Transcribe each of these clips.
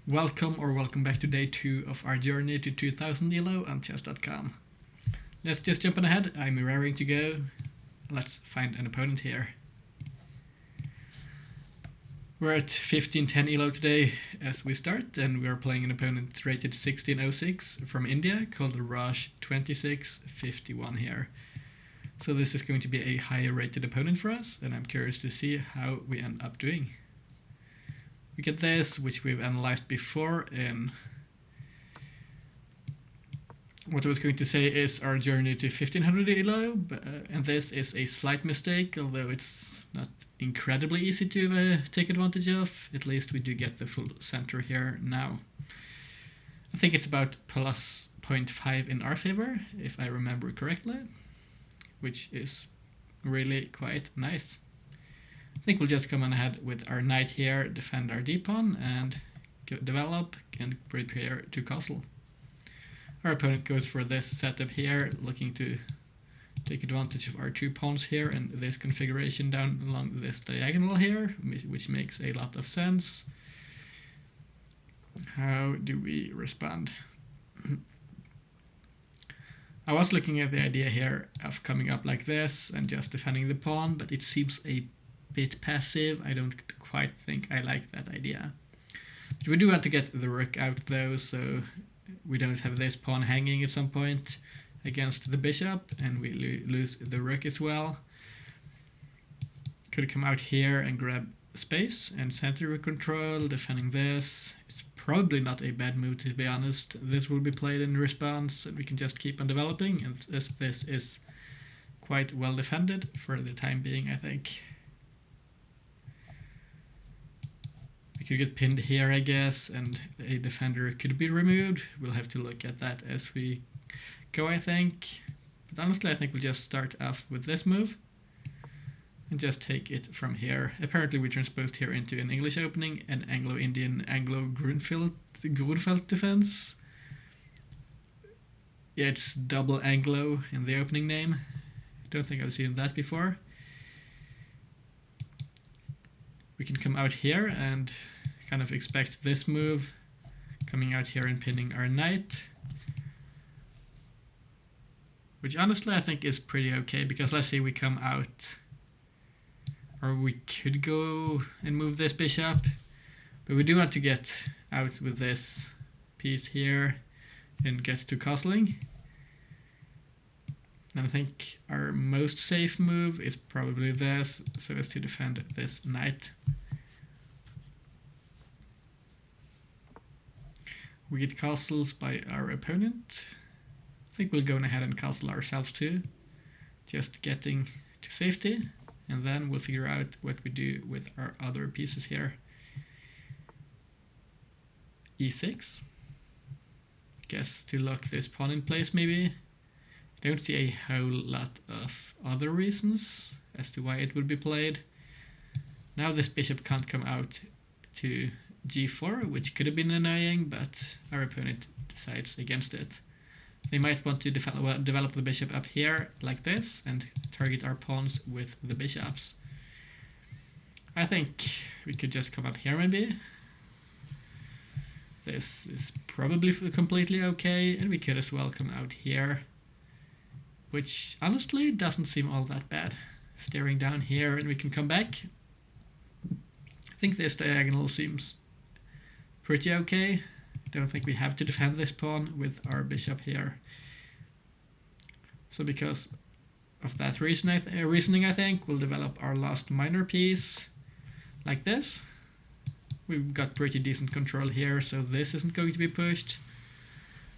Welcome back to day 2 of our journey to 2000 ELO on chess.com. Let's just jump on ahead. I'm raring to go. Let's find an opponent here. We're at 1510 ELO today as we start, and we are playing an opponent rated 1606 from India called Raj 2651 here. So this is going to be a higher rated opponent for us, and I'm curious to see how we end up doing. We get this, which we've analyzed before in what I was going to say is our journey to 1500 ELO, and this is a slight mistake, although it's not incredibly easy to take advantage of. At least we do get the full center here now. I think it's about plus 0.5 in our favor, if I remember correctly, which is really quite nice. I think we'll just come on ahead with our knight here, defend our d-pawn, and develop and prepare to castle. Our opponent goes for this setup here, looking to take advantage of our 2 pawns here and this configuration down along this diagonal here, which makes a lot of sense. How do we respond? I was looking at the idea here of coming up like this and just defending the pawn, but it seems a bit passive. I don't quite think I like that idea. But we do want to get the rook out though, so we don't have this pawn hanging at some point against the bishop, and we lose the rook as well. Could come out here and grab space and center control, defending this. It's probably not a bad move, to be honest. This will be played in response, and we can just keep on developing, and this is quite well defended for the time being, I think. We could get pinned here, I guess, and a defender could be removed. We'll have to look at that as we go, I think. But honestly, I think we'll just start off with this move and just take it from here. Apparently we transposed here into an English opening, an Anglo-Indian Anglo-Grunfeld defense. Yeah, it's double Anglo in the opening name. I don't think I've seen that before. We can come out here and kind of expect this move, coming out here and pinning our knight, which honestly I think is pretty okay, because let's say we come out, or we could go and move this bishop, but we do want to get out with this piece here and get to castling. And I think our most safe move is probably this, so as to defend this knight. We get castles by our opponent. I think we'll go ahead and castle ourselves too, just getting to safety, and then we'll figure out what we do with our other pieces here. E6. Guess to lock this pawn in place maybe. I don't see a whole lot of other reasons as to why it would be played. Now this bishop can't come out to g4, which could have been annoying, but our opponent decides against it. They might want to develop the bishop up here like this and target our pawns with the bishops. I think we could just come up here maybe. This is probably completely okay, and we could as well come out here, which honestly doesn't seem all that bad. Staring down here, and we can come back. I think this diagonal seems pretty okay. Don't think we have to defend this pawn with our bishop here. So because of that reasoning, I think we'll develop our last minor piece like this. We've got pretty decent control here, so this isn't going to be pushed.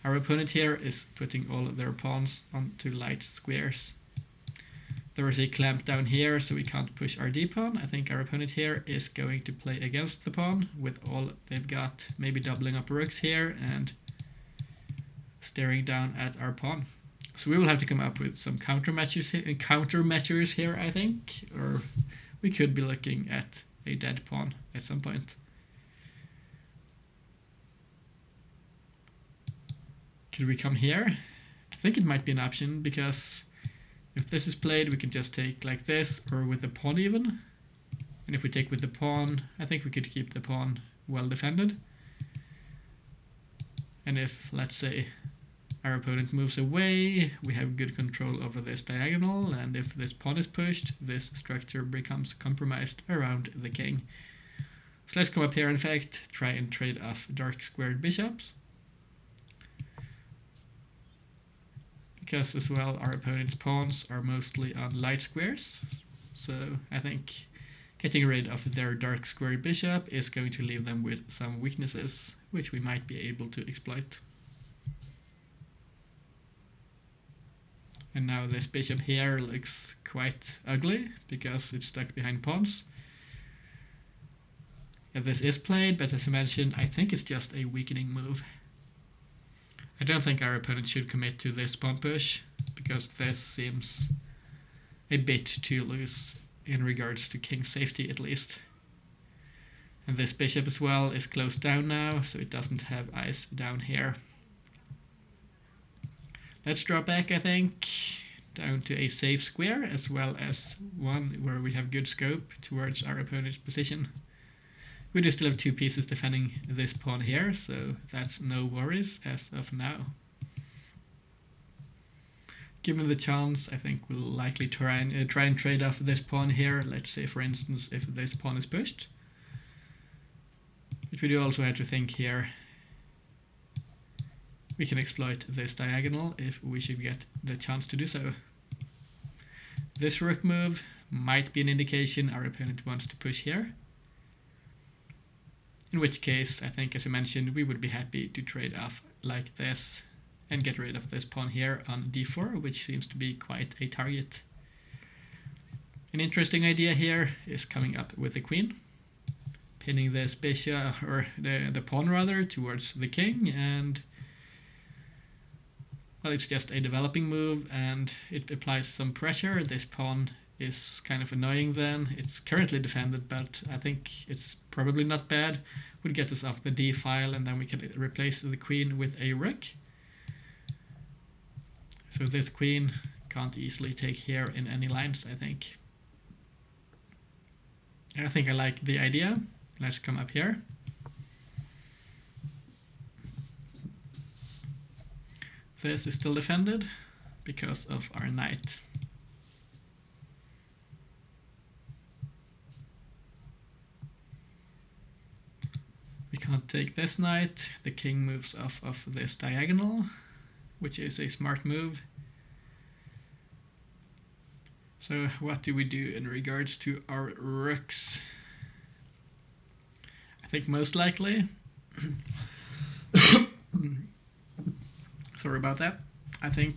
Our opponent here is putting all of their pawns onto light squares. There is a clamp down here, so we can't push our d-pawn. I think our opponent here is going to play against the pawn with all they've got, maybe doubling up rooks here and staring down at our pawn. So we will have to come up with some countermeasures here, I think, or we could be looking at a dead pawn at some point. Could we come here? I think it might be an option, because if this is played, we can just take like this, or with the pawn even. And if we take with the pawn, I think we could keep the pawn well defended. And if, let's say, our opponent moves away, we have good control over this diagonal, and if this pawn is pushed, this structure becomes compromised around the king. So let's come up here, in fact, try and trade off dark squared bishops. Because as well, our opponent's pawns are mostly on light squares. So I think getting rid of their dark squared bishop is going to leave them with some weaknesses, which we might be able to exploit. And now this bishop here looks quite ugly, because it's stuck behind pawns. Yeah, this is played, but as I mentioned, I think it's just a weakening move. I don't think our opponent should commit to this pawn push, because this seems a bit too loose in regards to king safety, at least. And this bishop as well is closed down now, so it doesn't have eyes down here. Let's draw back, I think, down to a safe square, as well as one where we have good scope towards our opponent's position. We do still have two pieces defending this pawn here, so that's no worries as of now. Given the chance, I think we'll likely try and trade off this pawn here. Let's say, for instance, if this pawn is pushed. But we do also have to think here. We can exploit this diagonal if we should get the chance to do so. This rook move might be an indication our opponent wants to push here. In which case, I think, as I mentioned, we would be happy to trade off like this and get rid of this pawn here on d4, which seems to be quite a target. An interesting idea here is coming up with the queen, pinning this bishop, or the pawn rather, towards the king, and well, it's just a developing move, and it applies some pressure. This pawn is kind of annoying then. It's currently defended, but I think it's probably not bad. Would get us off the d file, and then we can replace the queen with a rook. So this queen can't easily take here in any lines, I think. I think I like the idea. Let's come up here. This is still defended because of our knight. We can't take this knight. The king moves off of this diagonal, which is a smart move. So what do we do in regards to our rooks? I think most likely sorry about that. I think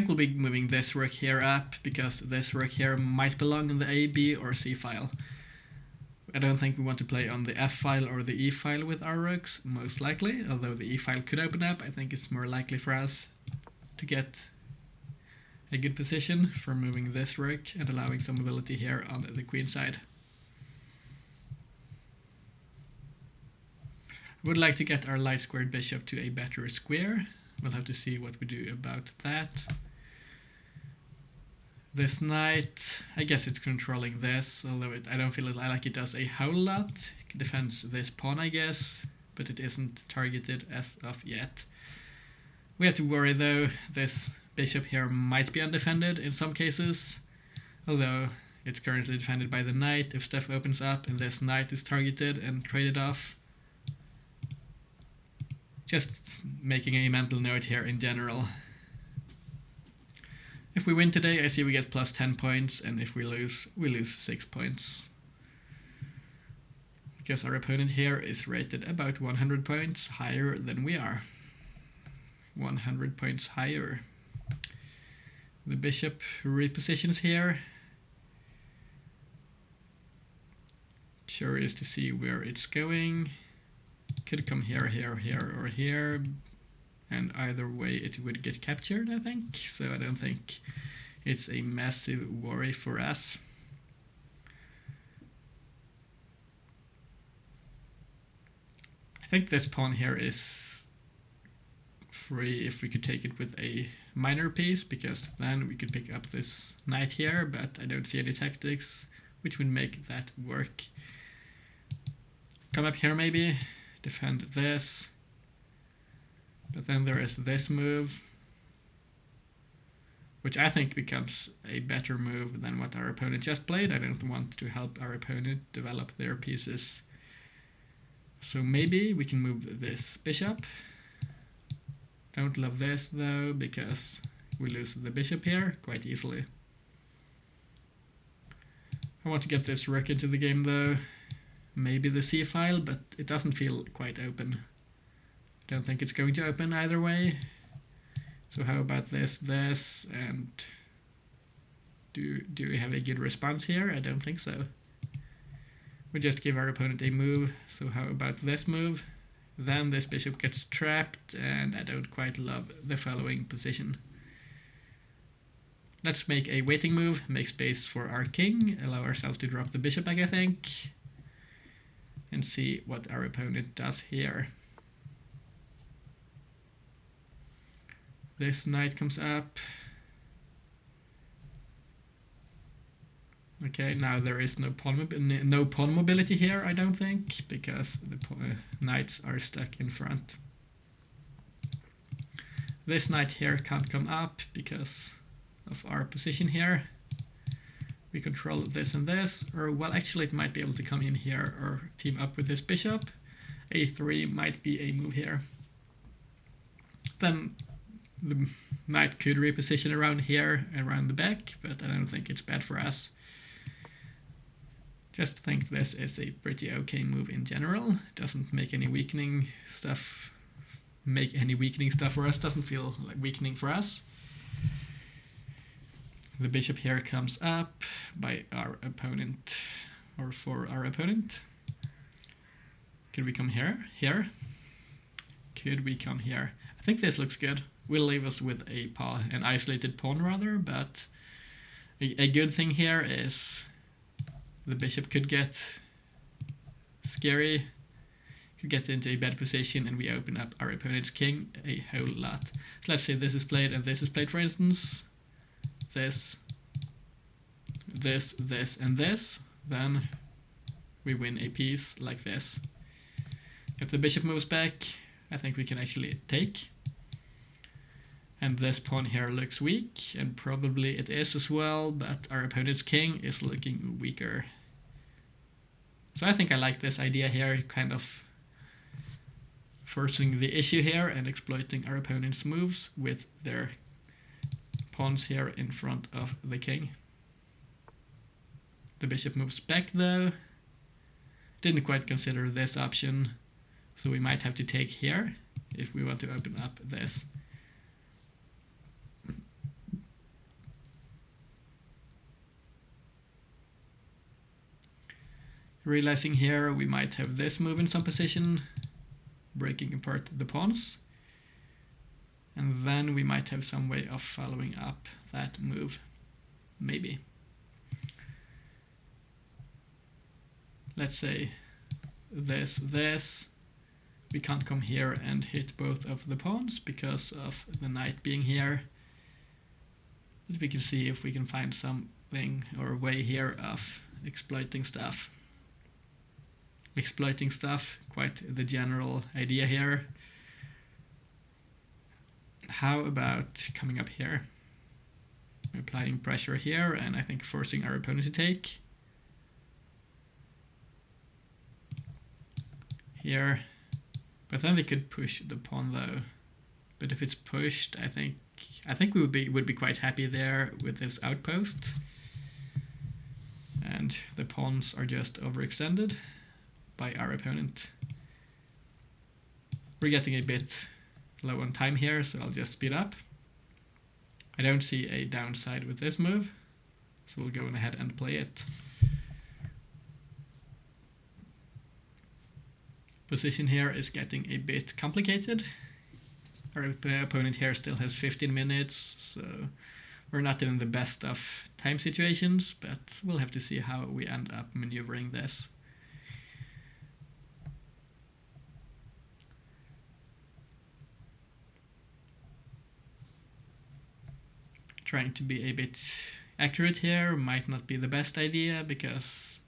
we'll be moving this rook here up, because this rook here might belong in the A, B, or C file. I don't think we want to play on the F file or the E file with our rooks, most likely, although the E file could open up. I think it's more likely for us to get a good position for moving this rook and allowing some mobility here on the queen side. I would like to get our light squared bishop to a better square. We'll have to see what we do about that. This knight, I guess it's controlling this, although I don't feel like it does a whole lot. It defends this pawn, I guess, but it isn't targeted as of yet. We have to worry though, this bishop here might be undefended in some cases, although it's currently defended by the knight. If stuff opens up and this knight is targeted and traded off. Just making a mental note here in general. If we win today, I see we get plus 10 points, and if we lose 6 points. Because our opponent here is rated about 100 points higher than we are. 100 points higher. The bishop repositions here. Curious to see where it's going. Could come here, here, here, or here. And either way it would get captured, I think. So I don't think it's a massive worry for us. I think this pawn here is free if we could take it with a minor piece, because then we could pick up this knight here, but I don't see any tactics which would make that work. Come up here maybe, defend this. But then there is this move, which I think becomes a better move than what our opponent just played. I don't want to help our opponent develop their pieces. So maybe we can move this bishop. Don't love this though, because we lose the bishop here quite easily. I want to get this rook into the game though. Maybe the c file, but it doesn't feel quite open. I don't think it's going to open either way. So how about this, and do we have a good response here? I don't think so. We just give our opponent a move, so how about this move? Then this bishop gets trapped, and I don't quite love the following position. Let's make a waiting move, make space for our king, allow ourselves to drop the bishop back, I think, and see what our opponent does here. This knight comes up. Okay, now there is no pawn mobility here, I don't think, because the knights are stuck in front. This knight here can't come up because of our position here. We control this and this, or well, actually it might be able to come in here or team up with this bishop. A3 might be a move here. Then the knight could reposition around here, around the back, but I don't think it's bad for us. Just think this is a pretty okay move in general. Doesn't make any weakening stuff. For us. Doesn't feel like weakening for us. The bishop here comes up by our opponent, or for our opponent. Could we come here? Here? Could we come here? I think this looks good. Will leave us with an isolated pawn rather, but a good thing here is the bishop could get scary, could get into a bad position, and we open up our opponent's king a whole lot. So let's say this is played and this is played, for instance. This, and this. Then we win a piece like this. If the bishop moves back, I think we can actually take. And this pawn here looks weak, and probably it is as well, but our opponent's king is looking weaker. So I think I like this idea here, kind of forcing the issue here and exploiting our opponent's moves with their pawns here in front of the king. The bishop moves back though. Didn't quite consider this option, so we might have to take here if we want to open up this. Realizing here we might have this move in some position, breaking apart the pawns. And then we might have some way of following up that move, maybe. Let's say this. We can't come here and hit both of the pawns because of the knight being here. But we can see if we can find something or a way here of exploiting stuff. Quite the general idea here. How about coming up here? Applying pressure here, and I think forcing our opponent to take. Here. But then they could push the pawn though. But if it's pushed, I think we would be quite happy there with this outpost. And the pawns are just overextended by our opponent. We're getting a bit low on time here, so I'll just speed up. I don't see a downside with this move, so we'll go ahead and play it. Position here is getting a bit complicated. Our opponent here still has 15 minutes, so we're not in the best of time situations, but we'll have to see how we end up maneuvering this. Trying to be a bit accurate here might not be the best idea because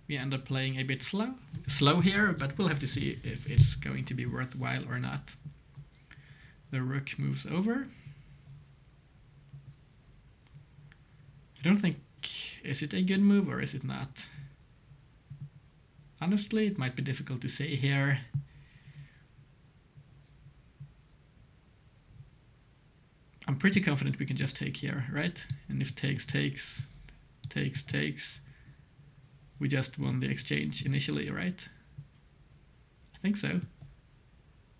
we end up playing a bit slow here, but we'll have to see if it's going to be worthwhile or not. The rook moves over. I don't think... Is it a good move or is it not? Honestly, it might be difficult to say here. I'm pretty confident we can just take here, right? And if takes, we just won the exchange initially, right? I think so.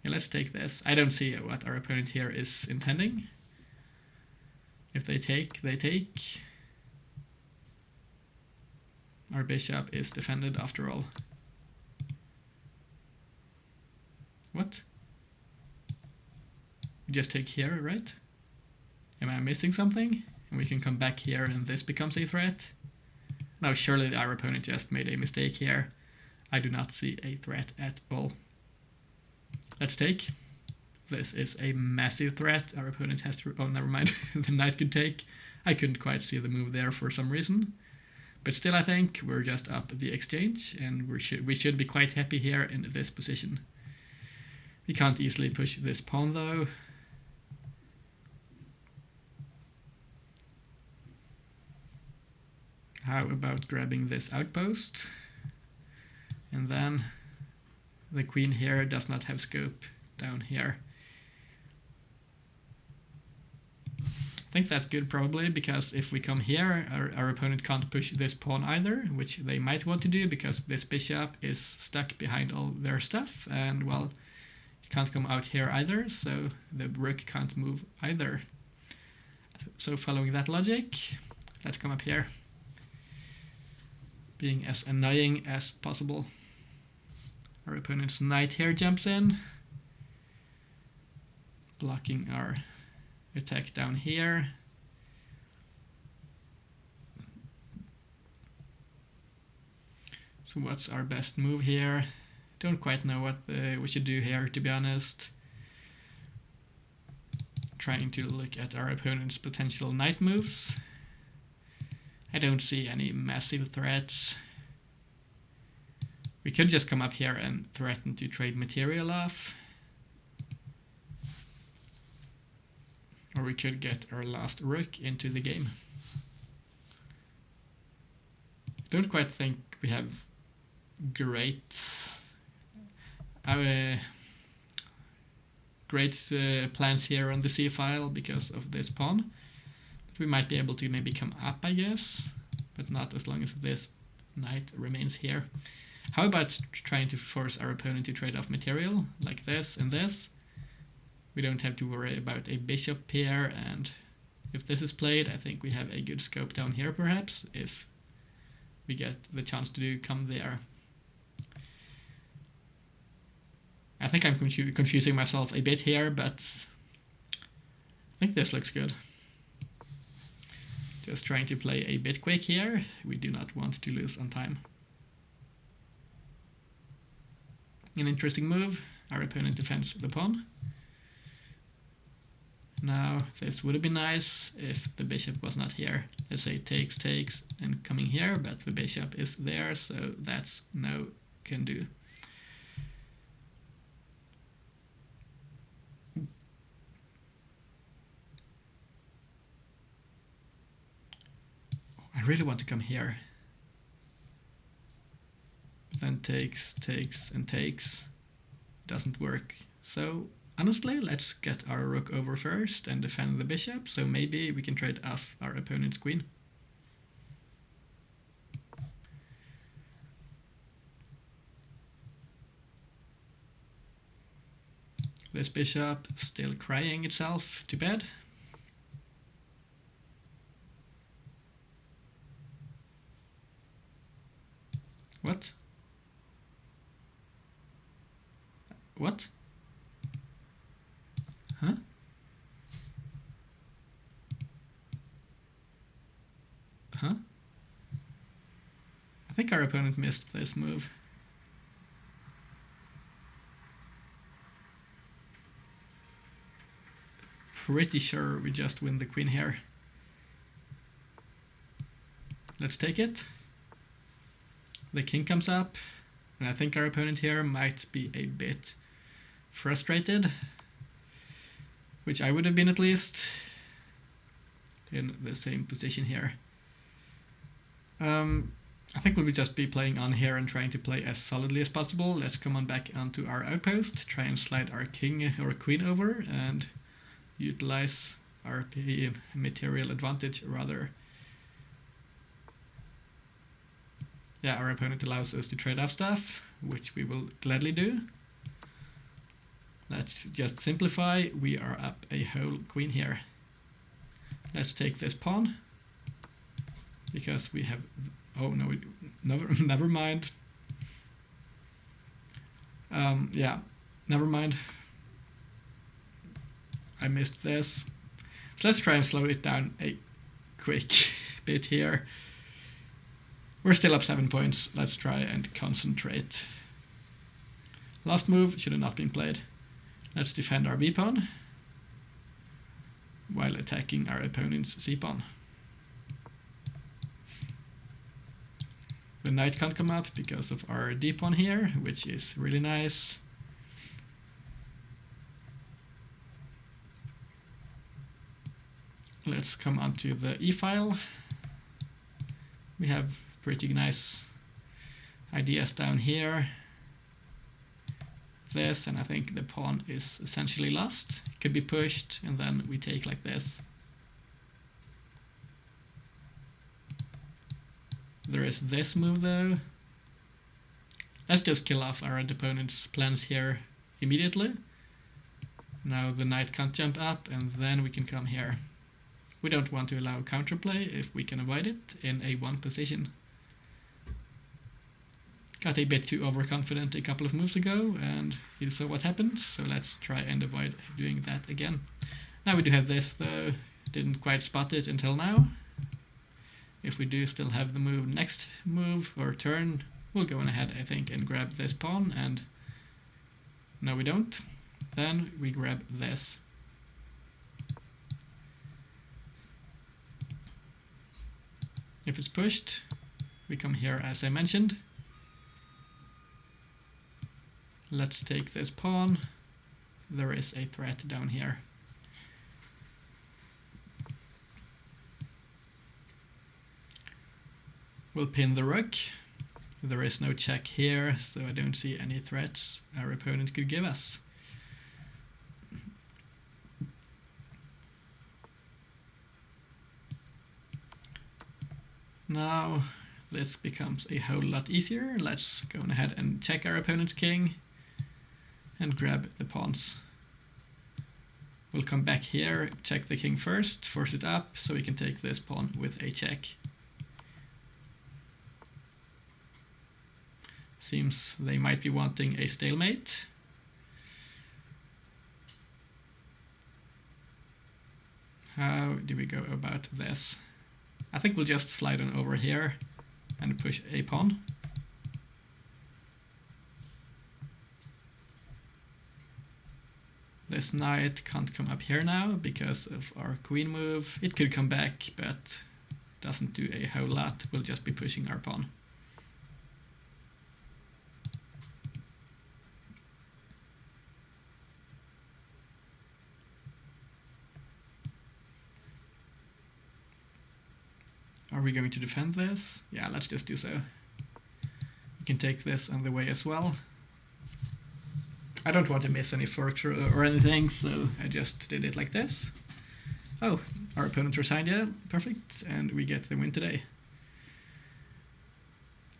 Yeah, let's take this. I don't see what our opponent here is intending. If they take, they take. Our bishop is defended after all. What? We just take here, right? Am I missing something? And we can come back here and this becomes a threat? No, surely our opponent just made a mistake here. I do not see a threat at all. Let's take. This is a massive threat. Our opponent has to... Oh, never mind. The knight could take. I couldn't quite see the move there for some reason. But still, I think we're just up the exchange, and we should be quite happy here in this position. We can't easily push this pawn, though. How about grabbing this outpost? And then the queen here does not have scope down here. I think that's good probably, because if we come here, our opponent can't push this pawn either, which they might want to do because this bishop is stuck behind all their stuff, and well, it can't come out here either, so the rook can't move either. So following that logic, let's come up here, being as annoying as possible. Our opponent's knight here jumps in, blocking our attack down here. So what's our best move here? Don't quite know what we should do here, to be honest. Trying to look at our opponent's potential knight moves. I don't see any massive threats. We could just come up here and threaten to trade material off. Or we could get our last rook into the game. Don't quite think we have great plans here on the c-file because of this pawn. But we might be able to maybe come up, I guess, but not as long as this knight remains here. How about trying to force our opponent to trade off material, like this and this? We don't have to worry about a bishop here, and if this is played, I think we have a good scope down here perhaps, if we get the chance to come there. I think I'm confusing myself a bit here, but I think this looks good. Just trying to play a bit quick here. We do not want to lose on time. An interesting move. Our opponent defends the pawn. Now, this would have been nice if the bishop was not here. Let's say takes, and coming here, but the bishop is there, so that's no can do. I really want to come here. But then takes, and takes. Doesn't work. So honestly, let's get our rook over first and defend the bishop, so maybe we can trade off our opponent's queen. This bishop still crying itself to bed. What? What? Huh? Huh? I think our opponent missed this move. Pretty sure we just win the queen here. Let's take it. The king comes up, and I think our opponent here might be a bit frustrated. which I would have been at least, in the same position here. I think we'll just be playing on here and trying to play as solidly as possible. Let's come on back onto our outpost, try and slide our king or queen over and utilize our material advantage rather. Yeah, our opponent allows us to trade off stuff, which we will gladly do. Let's just simplify. We are up a whole queen here. Let's take this pawn because we have. Oh no, never mind. Yeah, never mind. I missed this. So let's try and slow it down a quick bit here. We're still up 7 points. Let's try and concentrate. Last move should have not been played. Let's defend our b-pawn while attacking our opponent's c-pawn. The knight can't come up because of our d-pawn here, which is really nice. Let's come onto the e-file. We have pretty nice ideas down here. This, and I think the pawn is essentially lost. It could be pushed, and then we take like this. There is this move though. Let's just kill off our opponent's plans here immediately. Now the knight can't jump up, and then we can come here. We don't want to allow counterplay if we can avoid it in a 1 position. Got a bit too overconfident a couple of moves ago, and you saw what happened, so let's try and avoid doing that again. Now we do have this though, didn't quite spot it until now. If we do still have the move next move or turn, we'll go on ahead I think and grab this pawn, and no we don't. Then we grab this. If it's pushed, we come here as I mentioned. Let's take this pawn. There is a threat down here. We'll pin the rook. There is no check here, so I don't see any threats our opponent could give us. Now this becomes a whole lot easier. Let's go ahead and check our opponent's king and grab the pawns. We'll come back here, check the king first, force it up so we can take this pawn with a check. Seems they might be wanting a stalemate. How do we go about this? I think we'll just slide on over here and push a pawn. This knight can't come up here now because of our queen move. It could come back, but doesn't do a whole lot. We'll just be pushing our pawn. Are we going to defend this? Yeah, let's just do so. We can take this on the way as well. I don't want to miss any forks or anything, so I just did it like this. Oh, our opponent resigned, yeah, perfect, and we get the win today.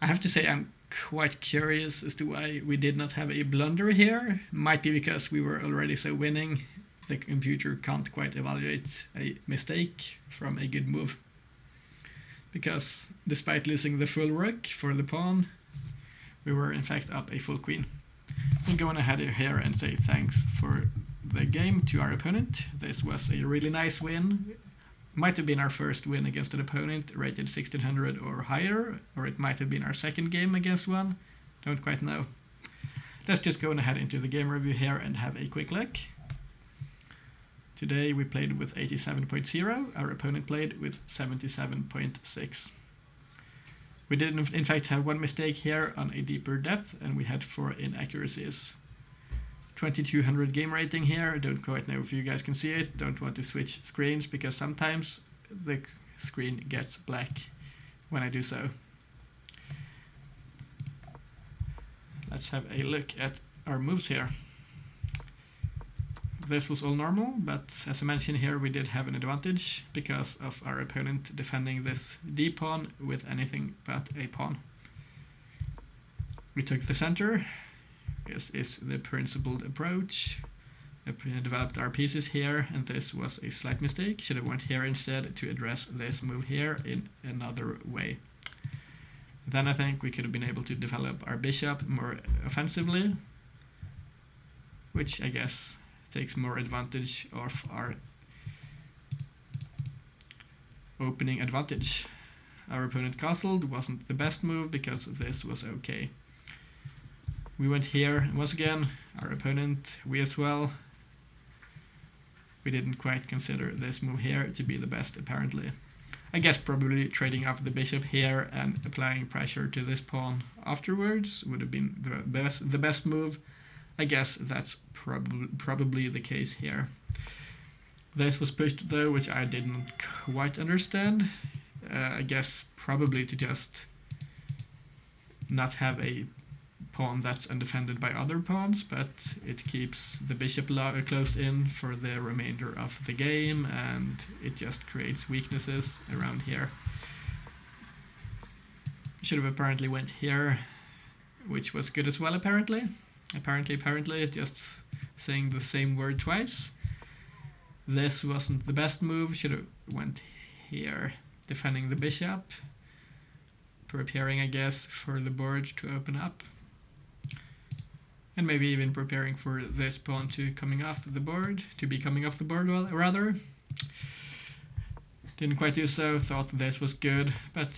I have to say I'm quite curious as to why we did not have a blunder here. Might be because we were already so winning, the computer can't quite evaluate a mistake from a good move. Because despite losing the full rook for the pawn, we were in fact up a full queen. We'll go on ahead here and say thanks for the game to our opponent. This was a really nice win. Might have been our first win against an opponent rated 1600 or higher, or it might have been our second game against one. Don't quite know. Let's just go on ahead into the game review here and have a quick look. Today we played with 87.0, our opponent played with 77.6. We did in fact have one mistake here on a deeper depth, and we had 4 inaccuracies. 2200 game rating here. I don't quite know if you guys can see it. Don't want to switch screens because sometimes the screen gets black when I do so. Let's have a look at our moves here. This was all normal, but as I mentioned here, we did have an advantage because of our opponent defending this d pawn with anything but a pawn. We took the center. This is the principled approach. We developed our pieces here, and this was a slight mistake. Should have went here instead to address this move here in another way. Then I think we could have been able to develop our bishop more offensively, which I guess takes more advantage of our opening advantage. Our opponent castled wasn't the best move because this was okay. We went here, and once again, our opponent, we as well. We didn't quite consider this move here to be the best, apparently. I guess probably trading off the bishop here and applying pressure to this pawn afterwards would have been the best move. I guess that's probably the case here. This was pushed though, which I didn't quite understand. I guess probably to just not have a pawn that's undefended by other pawns, but it keeps the bishop closed in for the remainder of the game, and it just creates weaknesses around here. Should have apparently went here, which was good as well, apparently, just saying the same word twice. This wasn't the best move. Should have went here, defending the bishop, preparing, I guess, for the board to open up, and maybe even preparing for this pawn to be coming off the board, rather. Didn't quite do so. Thought this was good, but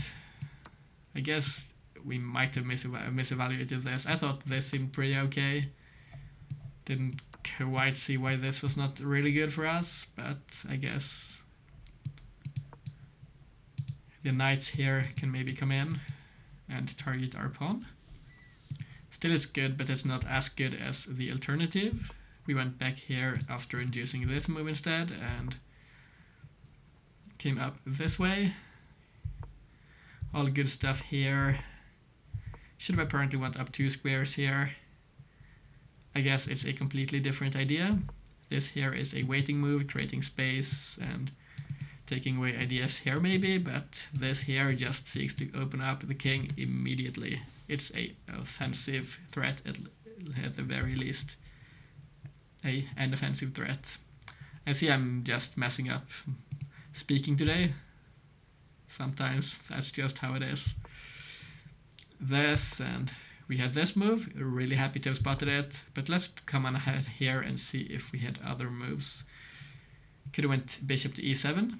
I guess we might have misevaluated this. I thought this seemed pretty okay. Didn't quite see why this was not really good for us, but I guess the knights here can maybe come in and target our pawn. Still it's good, but it's not as good as the alternative. We went back here after inducing this move instead and came up this way. All good stuff here. Should have apparently went up 2 squares here. I guess it's a completely different idea. This here is a waiting move, creating space and taking away ideas here maybe, but this here just seeks to open up the king immediately. It's an offensive threat at the very least. An offensive threat. I see I'm just messing up speaking today. Sometimes that's just how it is. This, and we had this move. Really happy to have spotted it, but let's come on ahead here and see if we had other moves. Could have went bishop to e7.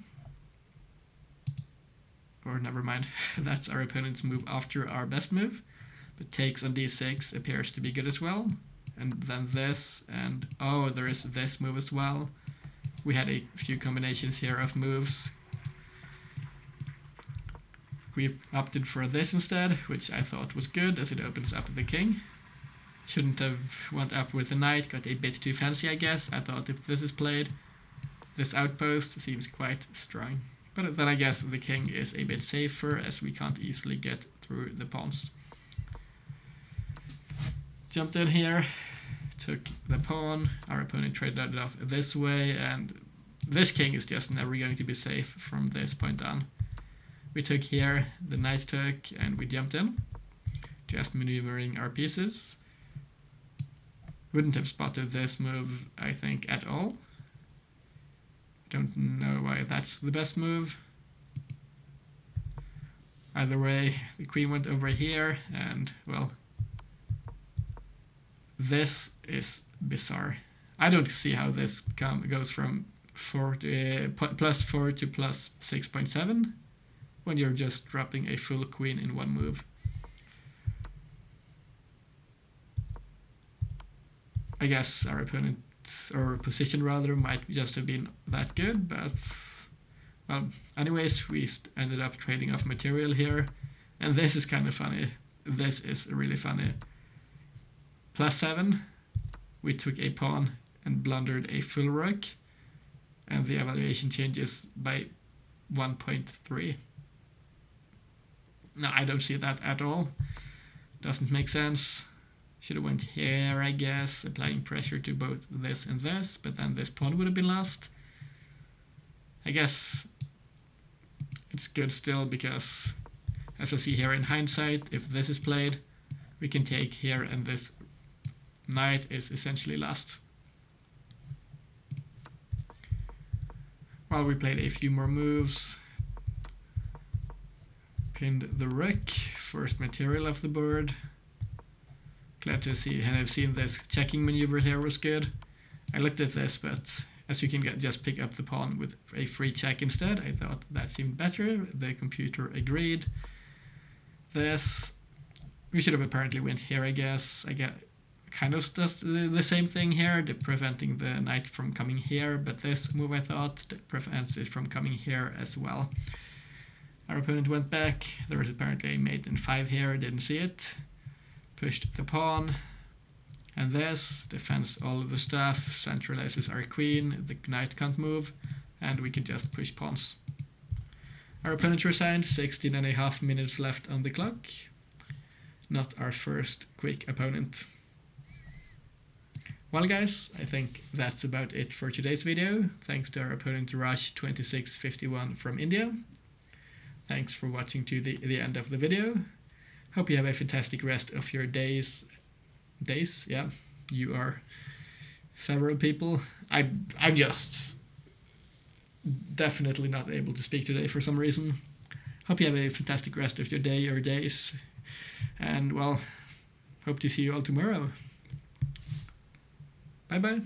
Or never mind, that's our opponent's move after our best move. But takes on d6 appears to be good as well. And then this, and oh, there is this move as well. We had a few combinations here of moves. We opted for this instead, which I thought was good as it opens up the king. Shouldn't have went up with the knight, got a bit too fancy I guess. I thought if this is played, this outpost seems quite strong. But then I guess the king is a bit safer as we can't easily get through the pawns. Jumped in here, took the pawn, our opponent traded it off this way, and this king is just never going to be safe from this point on. We took here, the knight took, and we jumped in, just maneuvering our pieces. Wouldn't have spotted this move, I think, at all. Don't know why that's the best move. Either way, the queen went over here, and, well, this is bizarre. I don't see how this goes from +4 to +6.7 when you're just dropping a full queen in one move. I guess our opponent, or position rather, might just have been that good, but well, anyways, we ended up trading off material here, and this is kind of funny. This is really funny. +7, we took a pawn and blundered a full rook, and the evaluation changes by 1.3. No, I don't see that at all. Doesn't make sense. Should have went here, I guess, applying pressure to both this and this, but then this pawn would have been lost. I guess it's good still, because as I see here in hindsight, if this is played, we can take here and this knight is essentially lost. Well, we played a few more moves. Pinned the rook, first material of the board. Glad to see, and I've seen this checking maneuver here was good. I looked at this, but as you can just pick up the pawn with a free check instead. I thought that seemed better. The computer agreed. This, we should have apparently went here, I guess. I get kind of does the same thing here, preventing the knight from coming here, but this move I thought prevents it from coming here as well. Our opponent went back. There was apparently a mate in 5 here, didn't see it. Pushed the pawn, and this defends all of the stuff, centralizes our queen, the knight can't move, and we can just push pawns. Our opponent resigned, 16.5 minutes left on the clock. Not our first quick opponent. Well guys, I think that's about it for today's video. Thanks to our opponent Rush2651 from India. Thanks for watching to the end of the video. Hope you have a fantastic rest of your days. Yeah, you are several people. I'm just definitely not able to speak today for some reason. Hope you have a fantastic rest of your day or days. And well, hope to see you all tomorrow. Bye bye.